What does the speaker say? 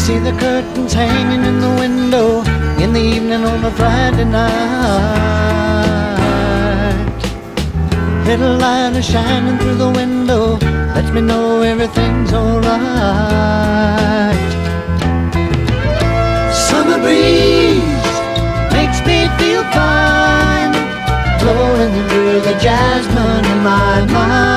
See the curtains hanging in the window in the evening on a Friday night. Little light is shining through the window, lets me know everything's alright. Summer breeze makes me feel fine, blowing through the jasmine in my mind.